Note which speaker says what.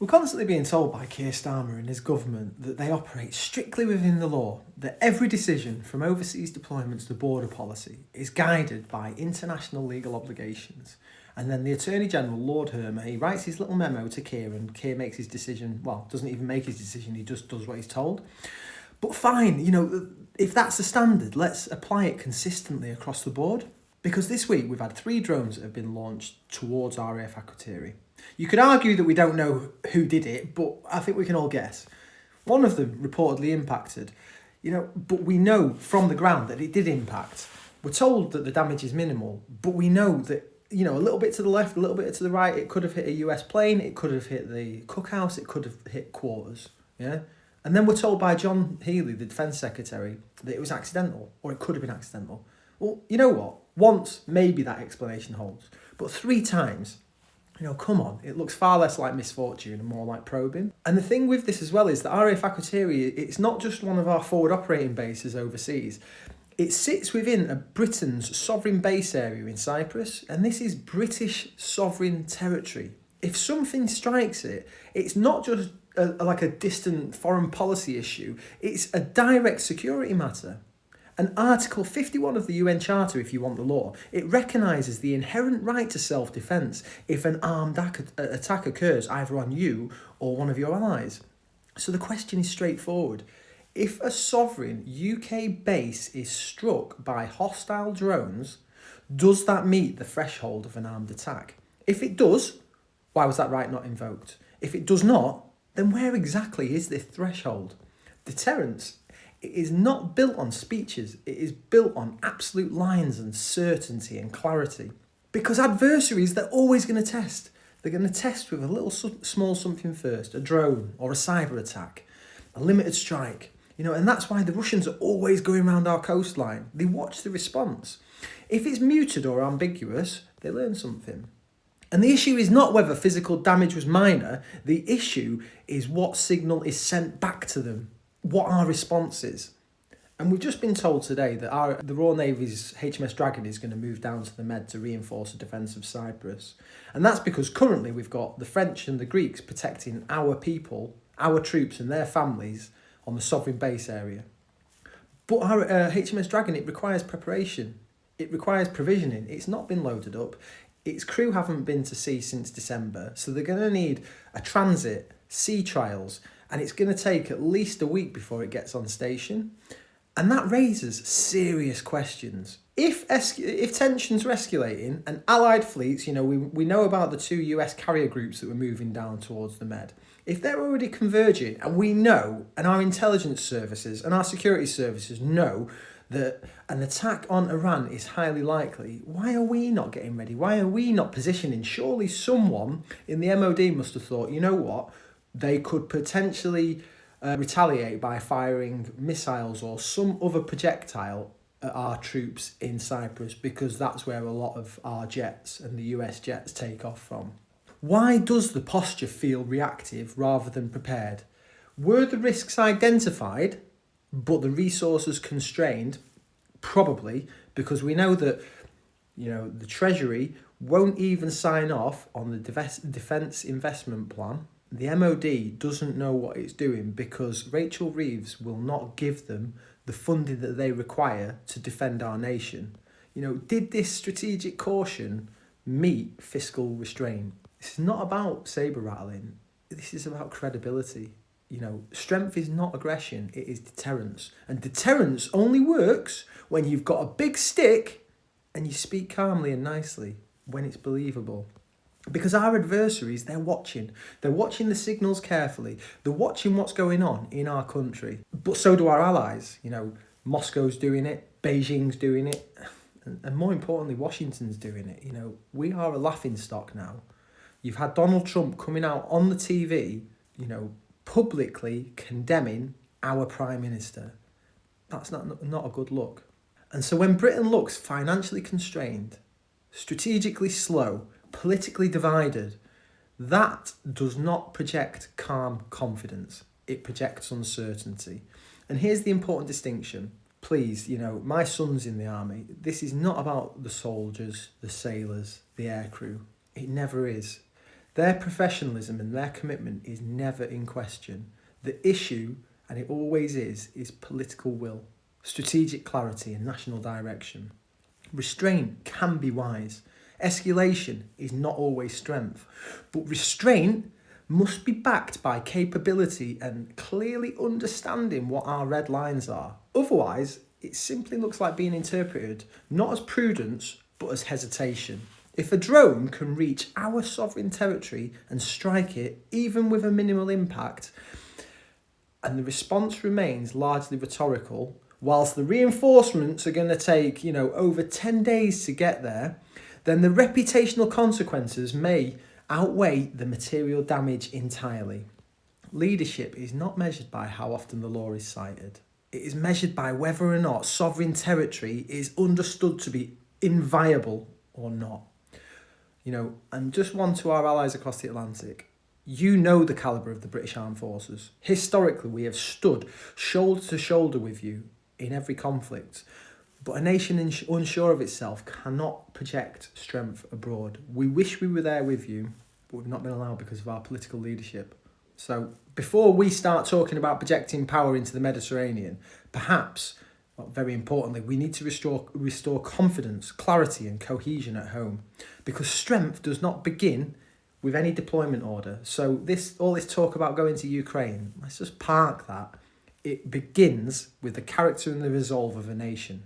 Speaker 1: We're constantly being told by Keir Starmer and his government that they operate strictly within the law, that every decision from overseas deployments to border policy is guided by international legal obligations. And then the Attorney General, Lord Hermer, he writes his little memo to Keir and Keir makes his decision, well, doesn't even make his decision, he just does what he's told. But fine, if that's the standard, let's apply it consistently across the board. Because this week we've had 3 drones that have been launched towards RAF Akrotiri. You could argue that we don't know who did it, but I think we can all guess. One of them reportedly impacted, but we know from the ground that it did impact. We're told that the damage is minimal, but we know that, a little bit to the left, a little bit to the right, it could have hit a US plane, it could have hit the cookhouse, it could have hit quarters, yeah? And then we're told by John Healey, the Defence Secretary, that it was accidental, or it could have been accidental. Well, you know what? Once, maybe that explanation holds. But 3 times, come on, it looks far less like misfortune and more like probing. And the thing with this as well is that RAF Akrotiri, it's not just one of our forward operating bases overseas. It sits within Britain's sovereign base area in Cyprus, and this is British sovereign territory. If something strikes it, it's not just like a distant foreign policy issue, it's a direct security matter. And Article 51 of the UN Charter, if you want the law, it recognises the inherent right to self-defence if an armed attack occurs either on you or one of your allies. So the question is straightforward. If a sovereign UK base is struck by hostile drones, does that meet the threshold of an armed attack? If it does, why was that right not invoked? If it does not, then where exactly is this threshold? Deterrence. It is not built on speeches, it is built on absolute lines and certainty and clarity. Because adversaries, they're always going to test. They're going to test with a little small something first, a drone or a cyber attack, a limited strike. And that's why the Russians are always going around our coastline. They watch the response. If it's muted or ambiguous, they learn something. And the issue is not whether physical damage was minor, the issue is what signal is sent back to them. What our response is. And we've just been told today that the Royal Navy's HMS Dragon is going to move down to the Med to reinforce the defence of Cyprus. And that's because currently we've got the French and the Greeks protecting our people, our troops and their families on the sovereign base area. But our HMS Dragon, it requires preparation. It requires provisioning. It's not been loaded up. Its crew haven't been to sea since December. So they're going to need a transit, sea trials, and it's going to take at least a week before it gets on station. And that raises serious questions. If tensions are escalating and allied fleets, we know about the 2 US carrier groups that were moving down towards the Med. If they're already converging and we know, and our intelligence services and our security services know that an attack on Iran is highly likely, why are we not getting ready? Why are we not positioning? Surely someone in the MOD must have thought, you know what? They could potentially retaliate by firing missiles or some other projectile at our troops in Cyprus because that's where a lot of our jets and the US jets take off from. Why does the posture feel reactive rather than prepared? Were the risks identified but the resources constrained? Probably, because we know that the Treasury won't even sign off on the defence investment plan. The MOD doesn't know what it's doing because Rachel Reeves will not give them the funding that they require to defend our nation. Did this strategic caution meet fiscal restraint? This is not about saber rattling. This is about credibility. Strength is not aggression, it is deterrence. And deterrence only works when you've got a big stick and you speak calmly and nicely, when it's believable. Because our adversaries, they're watching. They're watching the signals carefully. They're watching what's going on in our country. But so do our allies. Moscow's doing it, Beijing's doing it, and more importantly, Washington's doing it. We are a laughingstock now. You've had Donald Trump coming out on the TV, publicly condemning our Prime Minister. That's not a good look. And so when Britain looks financially constrained, strategically slow, politically divided, that does not project calm confidence. It projects uncertainty. And here's the important distinction. Please, my son's in the army. This is not about the soldiers, the sailors, the aircrew. It never is. Their professionalism and their commitment is never in question. The issue, and it always is political will, strategic clarity and national direction. Restraint can be wise. Escalation is not always strength. But restraint must be backed by capability and clearly understanding what our red lines are. Otherwise, it simply looks like being interpreted not as prudence, but as hesitation. If a drone can reach our sovereign territory and strike it, even with a minimal impact, and the response remains largely rhetorical, whilst the reinforcements are going to take, over 10 days to get there, then the reputational consequences may outweigh the material damage entirely. Leadership is not measured by how often the law is cited. It is measured by whether or not sovereign territory is understood to be inviolable or not. And just one to our allies across the Atlantic. You know the calibre of the British Armed Forces. Historically, we have stood shoulder to shoulder with you in every conflict. But a nation unsure of itself cannot project strength abroad. We wish we were there with you, but we've not been allowed because of our political leadership. So before we start talking about projecting power into the Mediterranean, perhaps, very importantly, we need to restore confidence, clarity and cohesion at home, because strength does not begin with any deployment order. So all this talk about going to Ukraine, let's just park that. It begins with the character and the resolve of a nation.